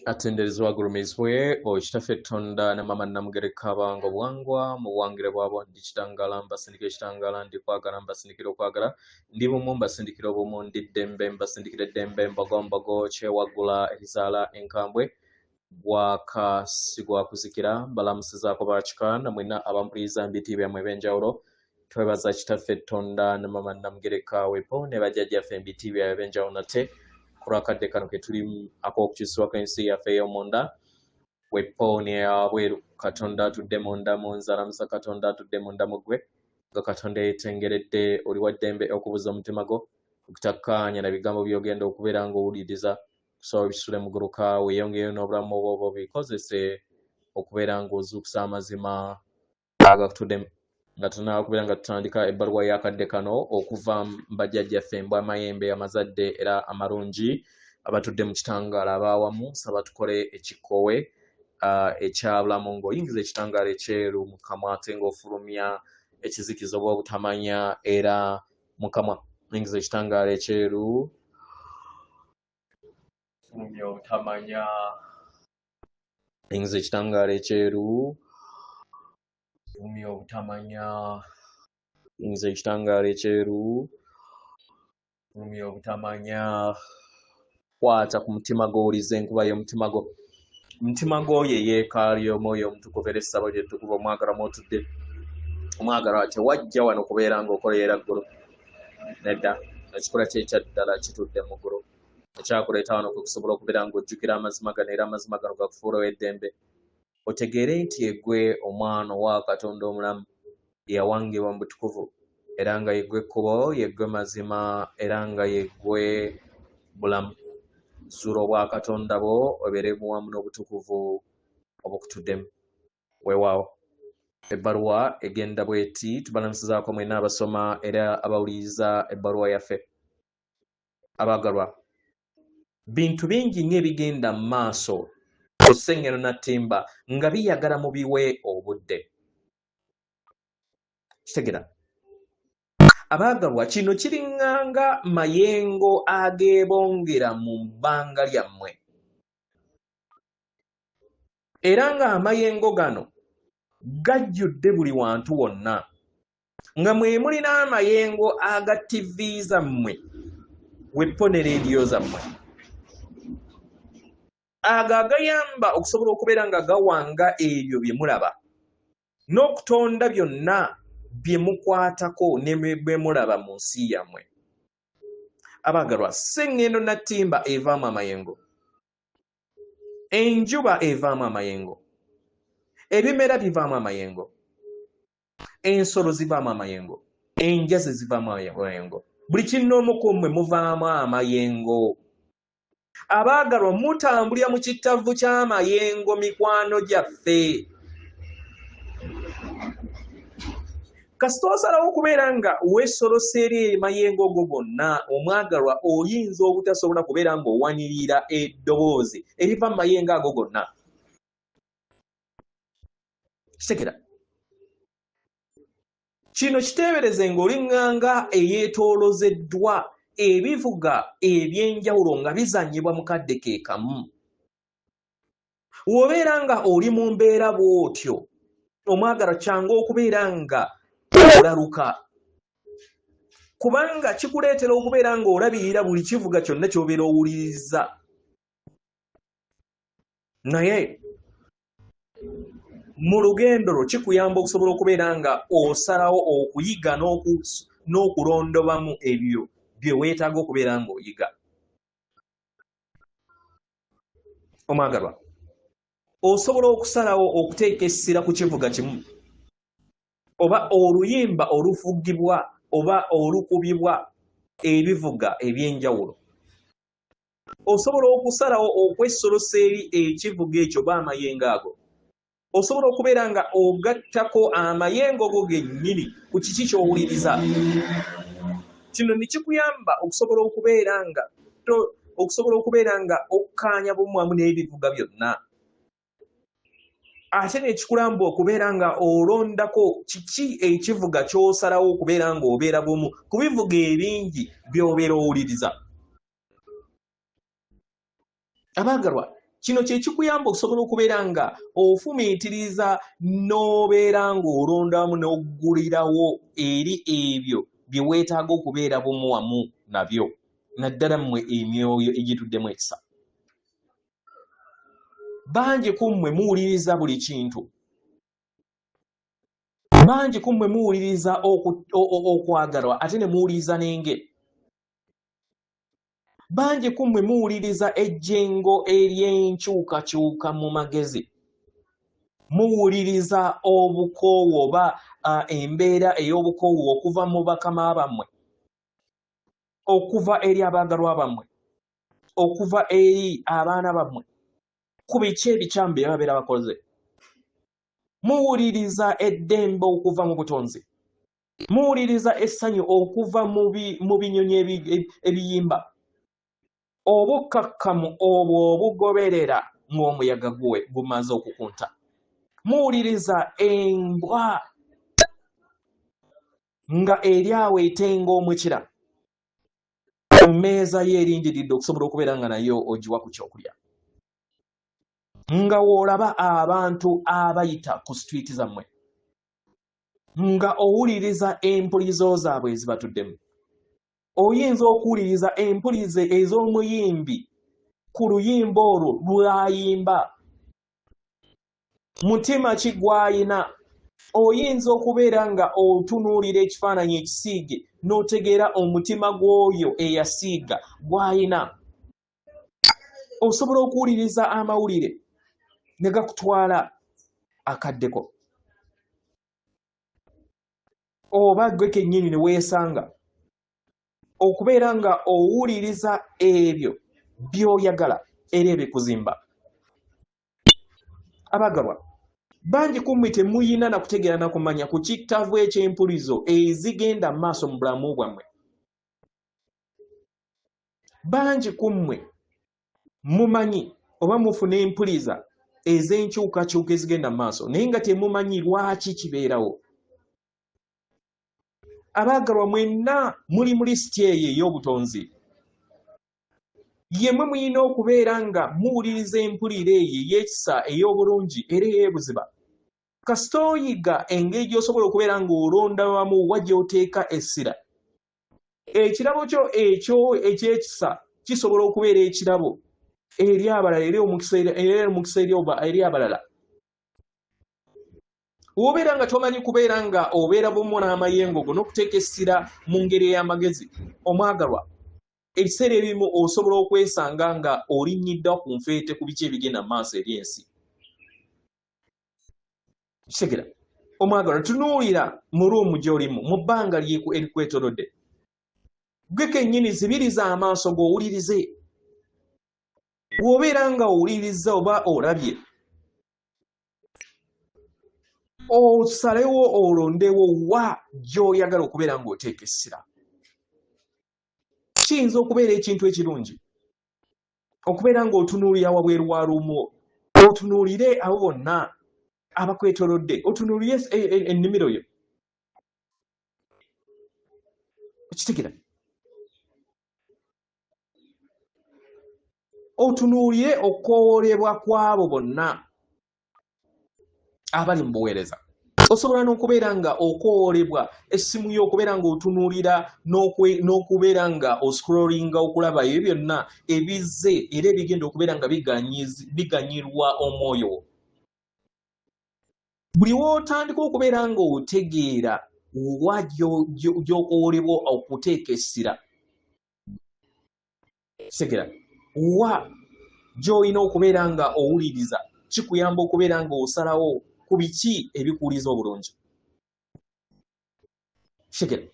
atenderezwa agulumizibwe okitaffe Tonda ne mama Namugereka bango bwangwa mu bwangire bwabo ndi kitangala mbasindikira ekitangala ndi kwagala mbasindikira okwagala ndi bumu mbasindikira obumu ndi ddembe mbasindikira eddembe mbogombogo kyewagula erizaala enkambwe bwakasigwa kuzikira mbalamusizaako bakika namwena abampuliriza mbiti byammwe eb'enjawulo twebaza kitaffe Tonda ne mama Namugereka wepo ne bajjajjaffe mbiti byabwe eb'enjawulo nate kurakadde kano ke tuli ak'okukyusibwako ensi yaffe ey'omunda wepo ne abweru Katonda atudde munda mu nzalamusa Katonda atudde munda mu ggwe nga Katonda yeetengeredde oli wa ddembe okubuza omutima gwo okutakkaanya na bigambo by'ogenda okubeera ng'owuliriza kusaba bisule mu guluka weeyongeyo n'obulamu obwo bikozese okubeera ng'ozuukusa amazima agatudde nga tunaba kubeera nga tutandika ebbaluwa y'akadde kano okuva mbajjajjaffe mbwa amayembe amazadde era amalungi abatudde mu kitangaala abaawamu saba tukole ekikkowe ekyabulamu ng'oyingiza ekitangaala ekyeru mu kamwa ate ng'ofulumya ekizikizo oba obutamanya era mu kamwa oyingiza ekitangaala ekyeru fulumya obutamanya oyingiza ekitangaala ekyeru fulumya obutamanya oyingiza ekitangaala ekyeru fulumya obutamanya kwata ku mutima gw'owuliza enkuba y'omutima gwo omutima gw'oyo eyeekaalu y'omwoyo omutukuvu era essabo ly'ettukuvu omwagala mw'otudde omwagala tewajja wano kubeera ng'okoleera ggulu nedda ekikola kye ekya ddala kitudde mu ggulu ekyakuleeta wano kwe kusobola okubeera ng'ojjukira amazima gano era amazima gano gakufuulawo eddembe otegeere nti yeggwe omwana owa Katonda omulamu yawangibwa mu butukuvu era nga yeggwe ekkubo yeggwe mazima era nga yeggwe bulamu zuula obwa Katonda bwo obeere buwamu n'obutukuvu obukutuddemu weewaawo ebbaluwa egenda bweti tubalamusizaako mwenna abasoma era abawuliriza ebbaluwa yaffe abaagalwa bintu bingi nnyo ebigenda mu maaso Sengeno na Ttimba nga biyagala mu biwe obudde kitegera abaagalwa kino kiringanga mayengo ageebongera mu bbanga lyammwe era nga amayengo gano gajjudde buli wantu wonna nga mwe mulina amayengo aga TV zammwe wepo ne leediyo zammwe ago agayamba okusobola okubeera nga gawanga ebyo bye mulaba n'okutonda byonna bye mukwatako ne bye mulaba mu nsi yammwe abaagalwa Sengendo na Ttimba evaamu amayengo enjuba evaamu amayengo ebimera bivaamu amayengo ensolo zivaamu amayengo enjazi zivaamu amayengo buli kinnoomu ku mmwe muvaamu amayengo abaagalwa mutambulira mu kittavu ky'amayengo mikwano gyaffe kasita osalawo okubeera nga weesolose eri mayengo go gonna omwagalwa oyinza obutasobola kubeera ng'owanirira eddoboozi eriva mu mayengo ago gonna kitegera kino kiteebereze ng'olinganga eyeetoolozeddwa ebivuga eby'enjawulo nga bizannyibwa mu kadde ke kamu w'obeera nga oli mu mbeera bw'otyo omwagala kyangu okubeera nga olaluka kubanga kikuleetera okubeera ng'olabirira buli kivuga kyonna ky'obeera owuliriza naye mu lugendo lwo kikuyamba okusobola okubeera nga osalawo okuyiga n'okulondobamu ebyo bye weetaaga okubeera ng'oyiga omwagalwa osobola okusalawo okuteeka essira ku kivuga kimu oba oluyimba oluvugibwa oba olukubibwa ebivuga eby'enjawulo osobola okusalawo okwessolosa eri ekivuga ekyo oba amayengo ago osobola okubeera nga ogattako amayengo go gennyini ku kiki ky'owuliriza kino ne kikuyamba okusobola okubeera nga okkaanya bumu wamu n'ebivuga byonna ate nekikulamba okubeera nga olondako kiki ekivuga ky'osalawo okubeera ng'obeera bumu ku bivuga ebingi by'obeera owuliriza abaagalwa kino kye kikuyamba okusobola okubeera nga ofumiitiriza n'obeera ng'olondamu n'oggulirawo eri ebyo bye weetaaga okubeera bumu wamu nabyo naddala mmwe emyoyo egituddemu ekisa. Bangi ku mmwe muwuliriza buli kintu. Bangi ku mmwe muwuliriza okwagalwa ate ne muwuliriza n'engeri. Bangi ku mmwe muwuliriza ejjengo ery'enkyukakyuka mu magezi. Muwuliriza obukoowu oba embeera ey'obukoowu okuva mu bakama bammwe, okuva eri abaagalwa bammwe, okuva eri abaana bammwe ku biki ebikyamu bye babeera bakoze. Muwuliriza eddembe okuva mu butonzi. Muwuliriza essanyu okuva mu binyonyi ebiyimba. Obukkakkamu obwo obugoberera ng'omuyaga gumaze okukunta. Muwuliriza embwa nga eri awo etenga omukira ku mmeeza ye erindiridde okusobola okubeera nga nayo ogiwa ku kyokulya. Nga w'olaba abantu abayita ku sitwiiti zammwe, nga owuliriza empulizo zaabwe ezibatuddemu. Oyinza okuwuliriza empulize ez'omuyimbi ku luyimba olwo lw'ayimba. Mutima ki gw'ayina? Oyinza okubeera nga otunuulira ekifaananyi ekisiige n'otegeera omutima gw'oyo eyasiiga gw'ayina. Osobola okuwuliriza amawulire ne gakutwala akaddeko. Oba gwe kennyini ne weesanga okubeera nga owuliriza ebyo by'oyagala era ebikuzimba. Abaagalwa, bangi ku mmwe temuyina na kutegeera na kumanya ku kittavu eky'empulizo ezigenda mu maaso mu bulamu bwammwe. Bangi ku mmwe mumanyi oba mufuna empuliza ez'enkyukakyuka ezigenda mu maaso naye nga temumanyi lwaki kibeerawo. Abaagalwa, mwenna muli mu lisiti eyo ey'obutonzi. Yemmwe muyina okubeera nga muwuliriza empulira eyo ey'ekisa ey'obulungi era ey'ebuziba. Kasita oyiga engeri gy'osobola okubeera ng'olonda wamu wa gy'oteeka essira, ekirabo kyo ekyo eky'ekisa kisobola okubeera ekirabo eri abalala era omukisa eri abalala. Wobeera nga tomanyi kubeera nga obeera bumu n'amayengo go n'okuteeka essira mu ngeri ey'amagezi, omwagalwa, ebiseera ebimu osobola okwesanga nga olinnyiddwa ku nfeete ku biki ebigenda mu maaso ery'ensi. Kitegera, omwagalwa, tunuulira mu ruumu gy'olimu mu bbanga erikwetoolodde. Gwe kennyini zibiriza amaaso g'owulirize. Bw'obeera nga owuliriza oba olabye, osalewo olondewo wa gy'oyagala okubeera ng'oteeka essira. Kiyinza okubeera ekintu ekirungi okubeera ng'otunuulira wabweru wa luumu, otunuulire abo bonna abakwetoolodde, otunuulire ennimiro yo. Okitegera? Otunuulire okwowoolebwa kw'abo bonna abali mu buweereza. Osobola n'okubeera nga okwowoolebwa essimu yo okubeera ng'otunuulira n'okubeera nga oscrollinga okulaba ebyo byonna ebizze era ebigenda okubeera nga biganyirwa omwoyo wo. Buli w'otandika okubeera ng'otegeera wa gy'okwowoolebwa okuteeka essira, kitegera, wa gy'olina okubeera nga owuliriza, kikuyamba okubeera ng'osalawo ku biki ebikuwuliza obulungi. Kitegera,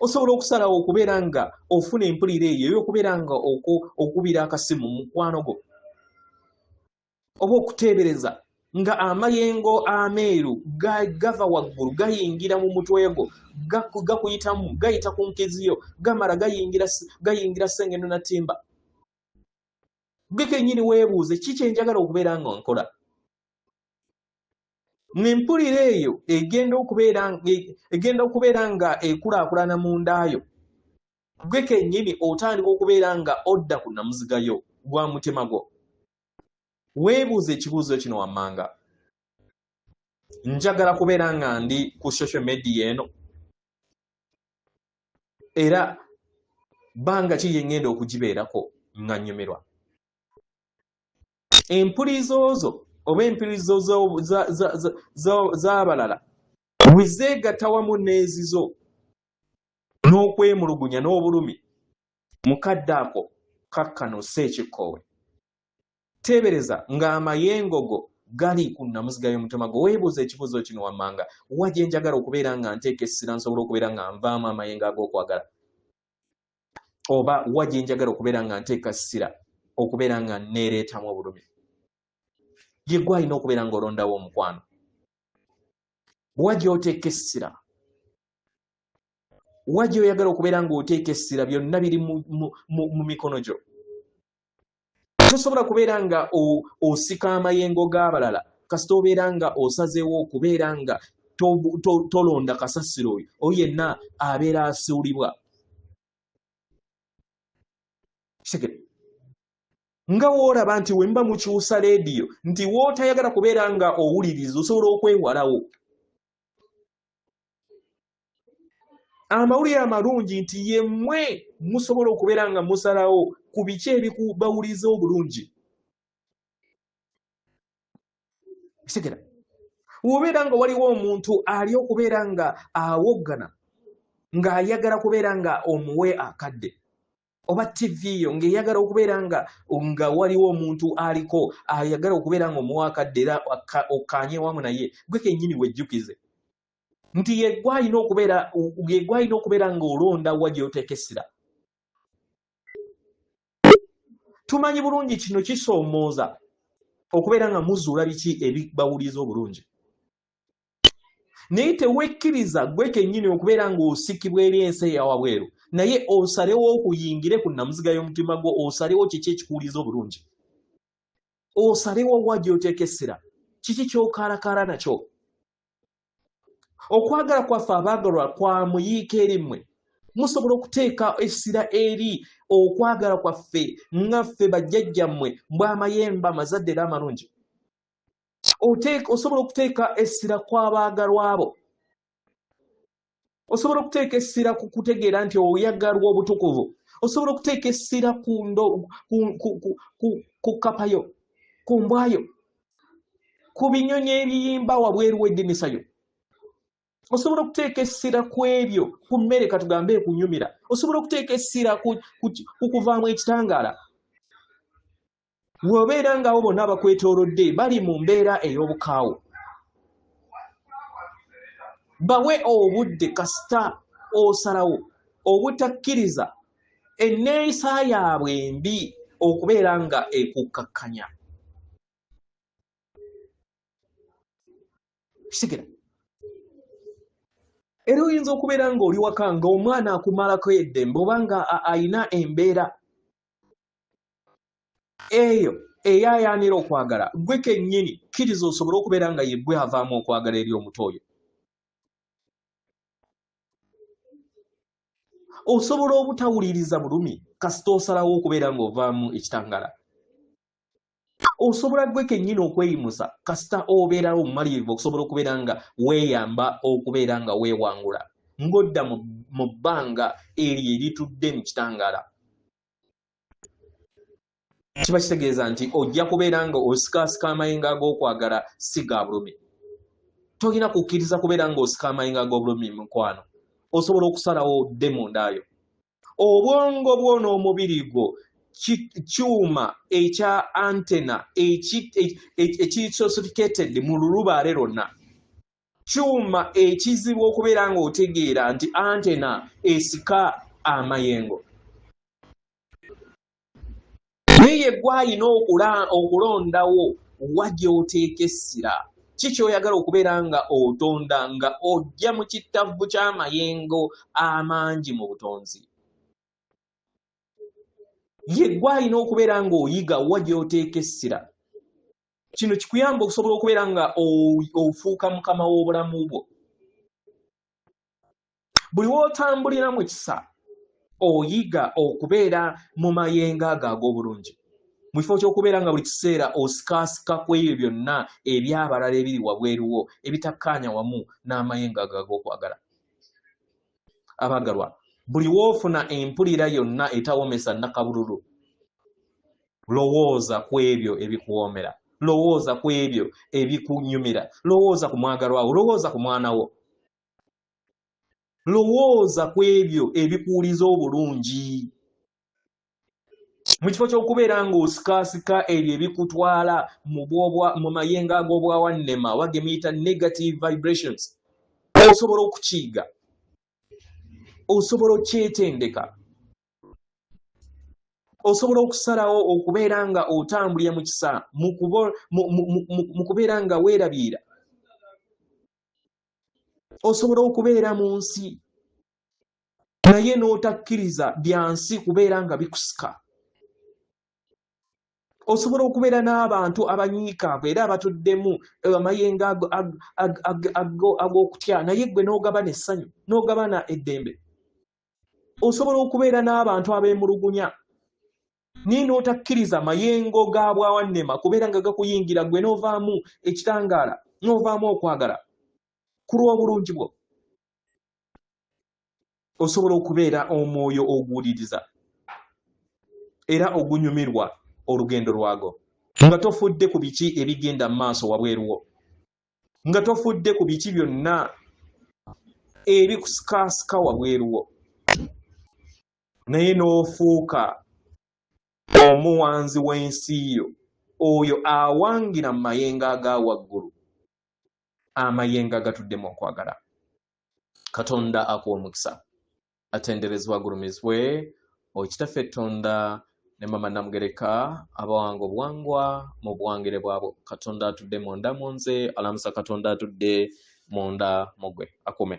osobola okusalawo okubeera nga ofuna empulira eyo ey'okubeera nga okubira akasimu mu mukwano gwo, oba okuteebereza nga amayengo ameeru gava waggulu gayingira mu mutwe gwo, gakuyitamu, gayita ku nkiziyo, gamala gayingira ssengendo na ttimba. Gwe kennyini weebuuze, kiki enjagala okubeera nga nkola? N'empulira eyo egenda okubeera nga ekulaakulana mu ndaayo. Gwe kennyini otandika okubeera nga odda ku nnamuzigayo gwa mutima gwo. weebuuza ekibuuzo kino wammanga. Njagala kubeera nga ndi ku social media eno era banga ki yengenda okugibeerako nga nnyumirwa. Empulizo zo oba empulirizo z'abalala bwe zeegatta wamu n'ezizo n'okwemulugunya n'obulumi, mukadde ako kakkano Ssekikoowe, teebereza ng'amayengo go gali ku nnamuziga y'omutima gwo. Weebuuza ekibuuzo kino wammanga, wa gye njagala okubeera nga nteeka essira nsobola okubeera nga nvaamu amayengo ag'okwagala, oba wa gye njagala okubeera nga nteeka essira okubeera nga neereetamu obulumi. Ye gwe alina okubeera ng'olondawo omukwano. Wa gy'oteeka essira, wa gy'oyagala okubeera ng'oteeka essira, byonna biri mu mikono gyo. Tosobola kubeera nga osika amayengo g'abalala kasita obeera nga osazeewo okubeera nga tolonda kasasiro oyo yenna abeera asuulibwa. Nga woolaba nti we mba mukyusa leediyo nti wootayagala kubeera nga owuliriza, osobola okwewalawo. Amawulire amalungi nti yemmwe musobola okubeera nga musalawo ku biki ebikubawuliza obulungi. Kitegera wobeera nga waliwo omuntu ali okubeera nga awoggana ng'ayagala kubeera nga omuwe akadde, oba TV yo ng'eyagala okubeera nga waliwo omuntu aliko ayagala okubeera nga omuwe akadde era okkaanye wamu naye, gwe kennyini wejjukize nti ye gwalina okubeera ng'olonda wa gy'oteeka essira. Tumanyi bulungi kino kisoomooza okubeera nga muzuula biki ebibawuliza obulungi, naye tewekkiriza gwe kennyini okubeera ng'osikibwa eri ensi eyawabweru, naye osalewo okuyingire ku nnamuziga y'omutima gwo, osalewo kiki ekikuwuliza obulungi, osalewo wa gy'oteeka essira, kiki ky'okaarakaara nakyo. Okwagala kwaffe abaagalwa kwa muyiika eri mmwe. Musobola okuteeka essira eri okwagala kwaffe ngaffe bajjajjammwe bw'amayembe amazadde era amalungi. Osobola okuteeka essira kw'abaagalwa abo. Osobola okuteeka essira ku kutegeera nti oyagalwa obutukuvu. Osobola okuteeka essira ku kapayo, ku mbwayo, ku binyonyi ebiyimba wabweru w'eddinisa yo. Osobola okuteeka essira ku ebyo, ku mmere katugambe ekunyumira. Osobola okuteeka essira ku kuvaamu ekitangaala. Bw'obeera ng'abo bonna abakwetoolodde bali mu mbeera ey'obukaawu, bawe obudde kasita osalawo obutakkiriza enneeyisa yaabwe embi okubeera nga ekukkakkanya. Kisigera era oyinza okubeera ng'oli waka ng'omwana akumalako eddembe oba nga ayina embeera eyo eyaayaanira okwagala, gwe kennyini kkiriza osobole okubeera nga ye gwe avaamu okwagala eri omuto oyo. Osobola obutawuliriza bulumi kasita osalawo okubeera ng'ovaamu ekitangaala. Osobola gwe kennyini okweyimusa kasita obeerawo omumalirivu okusobola okubeera nga weeyamba okubeera nga weewangula ng'odda mu bbanga eryo eritudde mu kitangaala. Kiba kitegeeza nti ojja kubeera nga osikaasika amayengo ag'okwagala si ga bulumi. Tolina kukkiriza kubeera ng'osika amayengo ag'obulumi mukwano. Osobola okusalawo odde mundaayo. Obwongo bwo n'omubiri gwo kyuma ekya antena ekisophisticated mu lulubaale lwonna, kyuma ekizibu okubeera ng'otegeera nti antena esika amayengo. Naye gw'alina okulondawo wa gy'oteeka essira, ki ky'oyagala okubeera nga otonda nga ojja mu kittavu ky'amayengo amangi mu butonzi. Ye gw'alina okubeera ng'oyiga wa gy'oteeka essira. Kino kikuyamba okusobola okubeera nga ofuuka mukama w'obulamu bwo. Buli w'otambulira mu kisa oyiga okubeera mu mayengo ago ag'obulungi. mu kifo ky'okubeera nga buli kiseera osikaasika ku ebyo byonna ebyabalala ebiri wabweruwo ebitakkaanya wamu n'amayengo ago ag'okwagala. Abagalwa, buli woofuna empulira yonna etawomesa nnakabululu, lowooza ku ebyo ebikuwoomera, lowooza ku ebyo ebikunyumira, lowooza ku mwagalwa wo, lowooza ku mwana wo, lowooza ku ebyo ebikuwuliza obulungi. Mu kifo ky'okubeera ng'osikaasika ebyo ebikutwala mu mayengo ag'obwawannema wagemiyita negative vibrations, osobola okukiyiga, osobola okyetendeka, osobola okusalawo okubeera nga otambulira mu kisa mu kubeera nga weerabiira, osobola okubeera mu nsi naye n'otakkiriza byansi kubeera nga bikusika. Osobola okubeera n'abantu abanyiikaavu era abatuddemu amayengo ag'okutya naye gwe n'ogabana essanyu, n'ogabana eddembe. Osobola okubeera n'abantu abeemulugunya naye n'otakkiriza mayengo ga bwawannema kubeera nga gakuyingira gwe n'ovaamu ekitangaala, n'ovaamu okwagala ku lw'obulungi bwo. Osobola okubeera omwoyo oguwuliriza era ogunyumirwa olugendo lwago, nga tofudde ku biki ebigenda mu maaso wabweruwo, nga tofudde ku biki byonna ebikusikasika wabweruwo, naye n'ofuuka omuwanzi w'ensi yo, oyo awangira mu mayengo aga waggulu, amayengo agatuddemu okwagala. Katonda akuwa omukisa, atenderezebwa agulumizibwe Kitaffe Tonda ne Mama Namugereka abawanga obuwangwa mu buwangire bwabo. Katonda atudde munda mu nze, alamusa Katonda atudde munda mu gwe. Akume.